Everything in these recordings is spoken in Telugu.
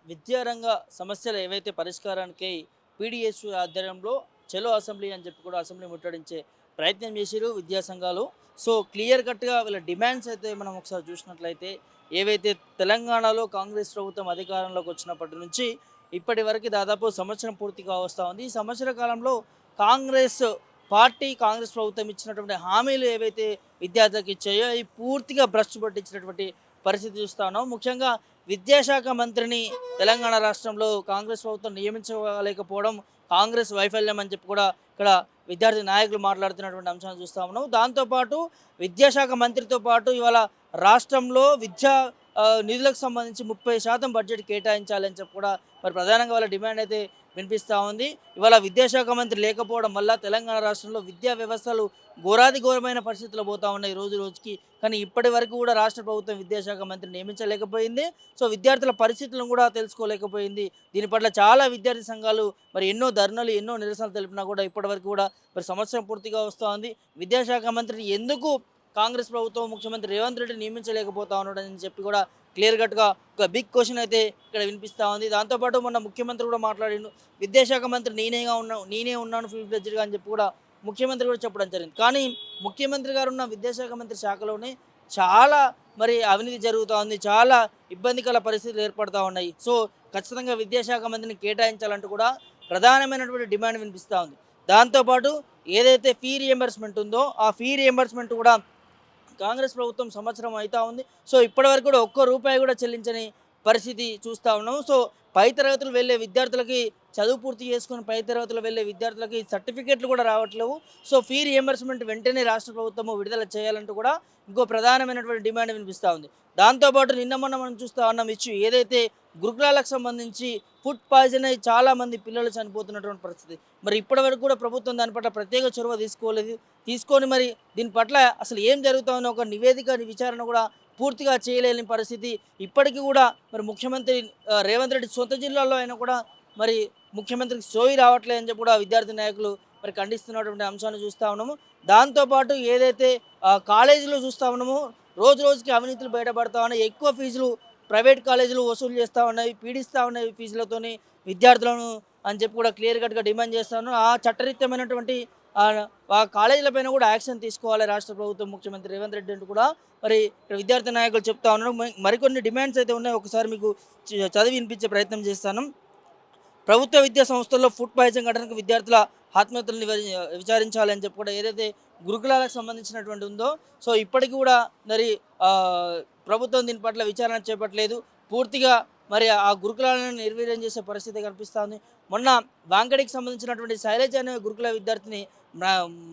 విద్యారంగ సమస్యలు ఏవైతే పరిష్కారానికై పీడిఎస్ ఆధ్వర్యంలో చలో అసెంబ్లీ అని చెప్పి కూడా అసెంబ్లీ ముట్టడించే ప్రయత్నం చేసిరు విద్యా సంఘాలు. సో క్లియర్ కట్‌గా వీళ్ళ డిమాండ్స్ అయితే మనం ఒకసారి చూసినట్లయితే ఏవైతే తెలంగాణలో కాంగ్రెస్ ప్రభుత్వం అధికారంలోకి వచ్చినప్పటి నుంచి ఇప్పటి వరకు దాదాపు సంవత్సరం పూర్తి కావస్తా ఉంది. ఈ సంవత్సర కాలంలో కాంగ్రెస్ పార్టీ, కాంగ్రెస్ ప్రభుత్వం ఇచ్చినటువంటి హామీలు ఏవైతే విద్యార్థులకు ఇచ్చాయో అవి పూర్తిగా భ్రష్టు పట్టించినటువంటి పరిస్థితి చూస్తా ఉన్నాం. ముఖ్యంగా విద్యాశాఖ మంత్రిని తెలంగాణ రాష్ట్రంలో కాంగ్రెస్ ప్రభుత్వం నియమించలేకపోవడం కాంగ్రెస్ వైఫల్యం అని చెప్పి కూడా ఇక్కడ విద్యార్థి నాయకులు మాట్లాడుతున్నటువంటి అంశాన్ని చూస్తా ఉన్నాం. దాంతోపాటు విద్యాశాఖ మంత్రితో పాటు ఇవాళ రాష్ట్రంలో విద్యా నిధులకు సంబంధించి 30% బడ్జెట్ కేటాయించాలని చెప్పి కూడా మరి ప్రధానంగా వాళ్ళ డిమాండ్ అయితే వినిపిస్తూ ఉంది. ఇవాళ విద్యాశాఖ మంత్రి లేకపోవడం వల్ల తెలంగాణ రాష్ట్రంలో విద్యా వ్యవస్థలు ఘోరాది ఘోరమైన పరిస్థితుల్లో పోతా ఉన్నాయి రోజు రోజుకి. కానీ ఇప్పటి వరకు కూడా రాష్ట్ర ప్రభుత్వం విద్యాశాఖ మంత్రి నియమించలేకపోయింది. సో విద్యార్థుల పరిస్థితులను కూడా తెలుసుకోలేకపోయింది. దీని పట్ల చాలా విద్యార్థి సంఘాలు మరి ఎన్నో ధర్నాలు, ఎన్నో నిరసనలు తెలిపినా కూడా ఇప్పటివరకు కూడా మరి సంవత్సరం పూర్తిగా వస్తూ ఉంది. విద్యాశాఖ మంత్రిని ఎందుకు కాంగ్రెస్ ప్రభుత్వం ముఖ్యమంత్రి రేవంత్ రెడ్డి నియమించలేకపోతా ఉన్నాడని చెప్పి కూడా క్లియర్ కట్‌గా ఒక బిగ్ క్వెషన్ అయితే ఇక్కడ వినిపిస్తూ ఉంది. దాంతోపాటు మొన్న ముఖ్యమంత్రి కూడా మాట్లాడిండు. విద్యాశాఖ మంత్రి నేనే ఉన్నాను ఫుల్ ఫ్లెడ్జ్‌గా అని చెప్పి కూడా ముఖ్యమంత్రి కూడా చెప్పడం జరిగింది. కానీ ముఖ్యమంత్రి గారు ఉన్న విద్యాశాఖ మంత్రి శాఖలోనే చాలా మరి అవినీతి జరుగుతూ ఉంది. చాలా ఇబ్బందికర పరిస్థితులు ఏర్పడతా ఉన్నాయి. సో ఖచ్చితంగా విద్యాశాఖ మంత్రిని కేటాయించాలంటూ కూడా ప్రధానమైనటువంటి డిమాండ్ వినిపిస్తూ ఉంది. దాంతోపాటు ఏదైతే ఫీ రియంబర్స్‌మెంట్ ఉందో ఆ ఫీ రియంబర్స్‌మెంట్ కూడా కాంగ్రెస్ ప్రభుత్వం సంవత్సరం అయితా ఉంది. సో ఇప్పటివరకు కూడా ఒక్క రూపాయి కూడా చెల్లించని పరిస్థితి చూస్తూ ఉన్నాం. సో పై తరగతులు వెళ్ళే విద్యార్థులకి చదువు పూర్తి చేసుకొని పై తరగతులు వెళ్ళే విద్యార్థులకి సర్టిఫికేట్లు కూడా రావట్లేవు. సో ఫీ రియంబర్స్మెంట్ వెంటనే రాష్ట్ర ప్రభుత్వము విడుదల చేయాలంటూ కూడా ఇంకో ప్రధానమైనటువంటి డిమాండ్ వినిపిస్తూ ఉంది. దాంతోపాటు నిన్న మొన్న మనం చూస్తూ ఉన్నాం ఇష్యూ ఏదైతే గురుకులాలకు సంబంధించి ఫుడ్ పాయిజన్ అయ్యి చాలామంది పిల్లలు చనిపోతున్నటువంటి పరిస్థితి. మరి ఇప్పటివరకు కూడా ప్రభుత్వం దాని పట్ల ప్రత్యేక చొరవ తీసుకోలేదు. తీసుకొని మరి దీని పట్ల అసలు ఏం జరుగుతుందో ఒక నివేదిక విచారణ కూడా పూర్తిగా చేయలేని పరిస్థితి. ఇప్పటికీ కూడా మరి ముఖ్యమంత్రి రేవంత్ రెడ్డి సొంత జిల్లాలో అయినా కూడా మరి ముఖ్యమంత్రికి సోయి రావట్లేదని చెప్పి కూడా విద్యార్థి నాయకులు మరి ఖండిస్తున్నటువంటి అంశాన్ని చూస్తూ ఉన్నాము. దాంతోపాటు ఏదైతే కాలేజీలో చూస్తూ ఉన్నామో రోజు రోజుకి అవినీతులు బయటపడతా ఉన్నాయి. ఎక్కువ ఫీజులు ప్రైవేట్ కాలేజీలు వసూలు చేస్తూ ఉన్నాయి, పీడిస్తూ ఉన్నాయి ఫీజులతోని విద్యార్థులను అని చెప్పి కూడా క్లియర్ కట్‌గా డిమాండ్ చేస్తా ఉన్నాం. ఆ చట్టరీత్యమైనటువంటి ఆ కాలేజీల పైన కూడా యాక్షన్ తీసుకోవాలి రాష్ట్ర ప్రభుత్వం, ముఖ్యమంత్రి రేవంత్ రెడ్డి అంటూ కూడా మరి ఇక్కడ విద్యార్థి నాయకులు చెప్తా ఉన్నారు. మరికొన్ని డిమాండ్స్ అయితే ఉన్నాయి. ఒకసారి మీకు చదివి వినిపించే ప్రయత్నం చేస్తాను. ప్రభుత్వ విద్యా సంస్థల్లో ఫుడ్ పాయిజన్ ఘటనకు విద్యార్థుల ఆత్మహత్యలను విచారించాలని చెప్పి కూడా ఏదైతే గురుకులాలకు సంబంధించినటువంటి ఉందో సో ఇప్పటికి కూడా మరి ప్రభుత్వం దీని పట్ల విచారణ చేపట్టలేదు. పూర్తిగా మరి ఆ గురుకులాలను నిర్వీర్యం చేసే పరిస్థితి కనిపిస్తుంది. మొన్న వాంకడికి సంబంధించినటువంటి శైలజ అనే గురుకుల విద్యార్థిని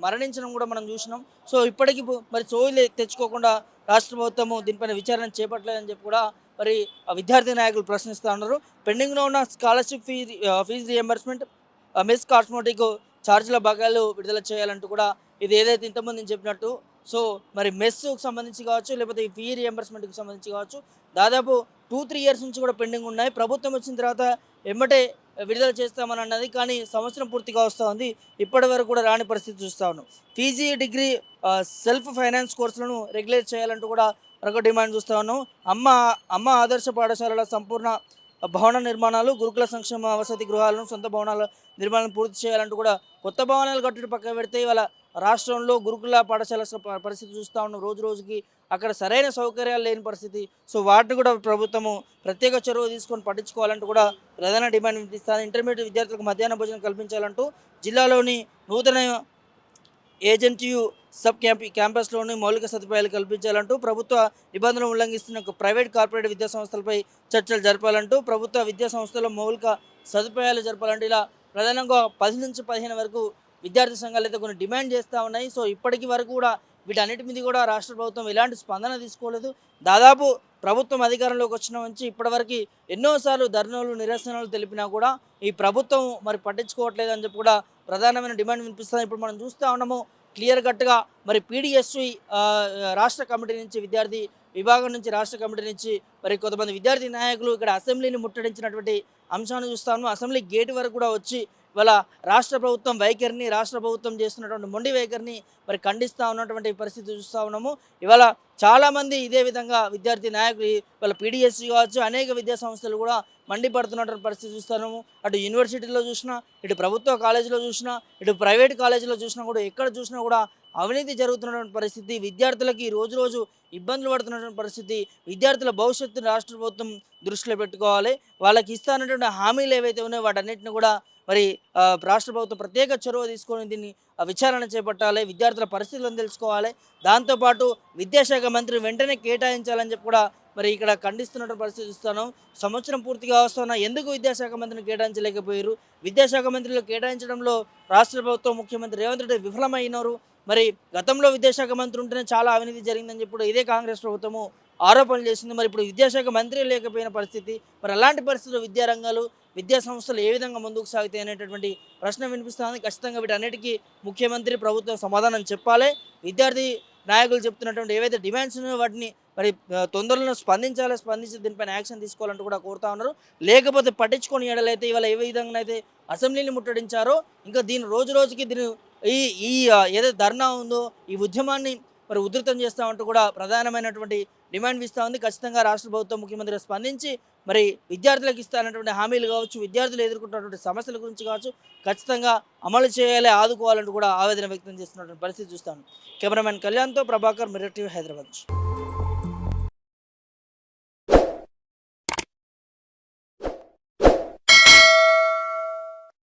మరణించడం కూడా మనం చూసినాం. సో ఇప్పటికి మరి సోయిలు తెచ్చుకోకుండా రాష్ట్ర ప్రభుత్వము దీనిపైన విచారణ చేపట్టలేదని చెప్పి కూడా మరి విద్యార్థి నాయకులు ప్రశ్నిస్తూ ఉన్నారు. పెండింగ్లో ఉన్న scholarship fee reimbursement, mess cosmetic ఛార్జీల బకాయిలు విడుదల చేయాలంటూ కూడా ఇది ఏదైతే ఇంతకుముందు నేను చెప్పినట్టు సో మరి మెస్కు సంబంధించి కావచ్చు, లేకపోతే ఈ ఫీ రియంబర్స్మెంట్కి సంబంధించి కావచ్చు దాదాపు 2-3 ఇయర్స్ నుంచి కూడా పెండింగ్ ఉన్నాయి. ప్రభుత్వం వచ్చిన తర్వాత ఎమ్మటే విడుదల చేస్తామని అన్నది, కానీ సంవత్సరం పూర్తిగా వస్తూ ఉంది. ఇప్పటి వరకు కూడా రాని పరిస్థితి చూస్తూ ఉన్నాం. పీజీ డిగ్రీ సెల్ఫ్ ఫైనాన్స్ కోర్సులను రెగ్యులేట్ చేయాలంటూ కూడా మరొక డిమాండ్ చూస్తూ ఉన్నాం. అమ్మ అమ్మ ఆదర్శ పాఠశాలల సంపూర్ణ భవన నిర్మాణాలు, గురుకుల సంక్షేమ వసతి గృహాలను, సొంత భవనాల నిర్మాణం పూర్తి చేయాలంటూ కూడా కొత్త భవనాలు కట్టడం పక్కన పెడితే ఇవాళ రాష్ట్రంలో గురుకుల పాఠశాల పరిస్థితి చూస్తూ ఉన్నాం. రోజు రోజుకి అక్కడ సరైన సౌకర్యాలు లేని పరిస్థితి. సో వాటిని కూడా ప్రభుత్వము ప్రత్యేక చొరవ తీసుకొని పట్టించుకోవాలంటూ కూడా ప్రధాన డిమాండ్ వినిపిస్తుంది. ఇంటర్మీడియట్ విద్యార్థులకు మధ్యాహ్న భోజనం కల్పించాలంటూ జిల్లాలోని నూతన ఏజెన్టీయు క్యాంపస్లోని మౌలిక సదుపాయాలు కల్పించాలంటూ ప్రభుత్వ నిబంధనలు ఉల్లంఘిస్తున్న ప్రైవేట్ కార్పొరేట్ విద్యా సంస్థలపై చర్చలు జరపాలంటూ ప్రభుత్వ విద్యా సంస్థల్లో మౌలిక సదుపాయాలు జరపాలంటూ ఇలా ప్రధానంగా 10 నుంచి 15 వరకు విద్యార్థి సంఘాలు అయితే కొన్ని డిమాండ్ చేస్తూ ఉన్నాయి. సో ఇప్పటికి వరకు కూడా వీటన్నిటి మీద కూడా రాష్ట్ర ప్రభుత్వం ఎలాంటి స్పందన తీసుకోలేదు. దాదాపు ప్రభుత్వం అధికారంలోకి వచ్చిన నుంచి ఇప్పటివరకు ఎన్నోసార్లు ధర్నాలు, నిరసనలు తెలిపినా కూడా ఈ ప్రభుత్వం మరి పట్టించుకోవట్లేదు అని చెప్పి కూడా ప్రధానమైన డిమాండ్ వినిపిస్తుంది. ఇప్పుడు మనం చూస్తూ ఉన్నాము క్లియర్ కట్గా మరి పీడిఎస్వి రాష్ట్ర కమిటీ నుంచి, విద్యార్థి విభాగం నుంచి, రాష్ట్ర కమిటీ నుంచి మరి కొంతమంది విద్యార్థి నాయకులు ఇక్కడ అసెంబ్లీని ముట్టడించినటువంటి అంశాన్ని చూస్తాము. అసెంబ్లీ గేట్ వరకు కూడా వచ్చి ఇవాళ రాష్ట్ర ప్రభుత్వం వైఖరిని, రాష్ట్ర ప్రభుత్వం చేస్తున్నటువంటి మొండి వైఖరిని మరి ఖండిస్తూ ఉన్నటువంటి పరిస్థితి చూస్తూ ఉన్నాము. ఇవాళ చాలామంది ఇదే విధంగా విద్యార్థి నాయకులు వాళ్ళ పీడిఎస్సీ కావచ్చు అనేక విద్యా సంస్థలు కూడా మండిపడుతున్నటువంటి పరిస్థితి చూస్తున్నాము. అటు యూనివర్సిటీలో చూసినా, ఇటు ప్రభుత్వ కాలేజీలో చూసినా, ఇటు ప్రైవేట్ కాలేజీలో చూసినా కూడా ఎక్కడ చూసినా కూడా అవినీతి జరుగుతున్నటువంటి పరిస్థితి. విద్యార్థులకి రోజు రోజు ఇబ్బందులు పడుతున్నటువంటి పరిస్థితి. విద్యార్థుల భవిష్యత్తును రాష్ట్ర ప్రభుత్వం దృష్టిలో పెట్టుకోవాలి. వాళ్ళకి ఇస్తానటువంటి హామీలు ఏవైతే ఉన్నాయో వాటన్నిటిని కూడా మరి రాష్ట్ర ప్రభుత్వం ప్రత్యేక చొరవ తీసుకొని దీన్ని విచారణ చేపట్టాలి. విద్యార్థుల పరిస్థితులను తెలుసుకోవాలి. దాంతోపాటు విద్యాశాఖ మంత్రి వెంటనే కేటాయించాలని చెప్పి కూడా మరి ఇక్కడ ఖండిస్తున్నటువంటి పరిస్థితి చూస్తున్నాం. సంవత్సరం పూర్తిగా వస్తున్నా ఎందుకు విద్యాశాఖ మంత్రిని కేటాయించలేకపోయారు? విద్యాశాఖ మంత్రులు కేటాయించడంలో రాష్ట్ర ప్రభుత్వం ముఖ్యమంత్రి రేవంత్ రెడ్డి విఫలమైనారు. మరి గతంలో విద్యాశాఖ మంత్రి ఉంటేనే చాలా అవినీతి జరిగిందని చెప్పి కూడా ఇదే కాంగ్రెస్ ప్రభుత్వము ఆరోపణలు చేసింది. మరి ఇప్పుడు విద్యాశాఖ మంత్రి లేకపోయిన పరిస్థితి, మరి అలాంటి పరిస్థితుల్లో విద్యారంగాలు విద్యా సంస్థలు ఏ విధంగా ముందుకు సాగుతాయి అనేటటువంటి ప్రశ్న వినిపిస్తుంది. ఖచ్చితంగా వీటన్నిటికీ ముఖ్యమంత్రి ప్రభుత్వం సమాధానం చెప్పాలి. విద్యార్థి నాయకులు చెప్తున్నటువంటి ఏవైతే డిమాండ్స్ ఉన్నాయో వాటిని మరి తొందరలో స్పందించాలి. స్పందించి దీనిపైన యాక్షన్ తీసుకోవాలంటూ కూడా కోరుతా ఉన్నారు. లేకపోతే పట్టించుకొని ఎడలైతే ఇవాళ ఏ విధంగా అయితే అసెంబ్లీని ముట్టడించారో ఇంకా దీని రోజు రోజుకి దీని ఈ ఈ ఏదైతే ధర్నా ఉందో ఈ ఉద్యమాన్ని మరి ఉధృతం చేస్తామంటూ కూడా ప్రధానమైనటువంటి డిమాండ్ ఇస్తూ ఉంది. ఖచ్చితంగా రాష్ట్ర ప్రభుత్వం ముఖ్యమంత్రి స్పందించి మరి విద్యార్థులకు ఇస్తానటువంటి హామీలు కావచ్చు, విద్యార్థులు ఎదుర్కొంటున్నటువంటి సమస్యల గురించి కావచ్చు ఖచ్చితంగా అమలు చేయాలి, ఆదుకోవాలంటూ కూడా ఆవేదన వ్యక్తం చేస్తున్నటువంటి పరిస్థితి చూస్తాను. కెమెరామెన్ కళ్యాణ్తో ప్రభాకర్, మిర్రర్ టీవీ, హైదరాబాద్.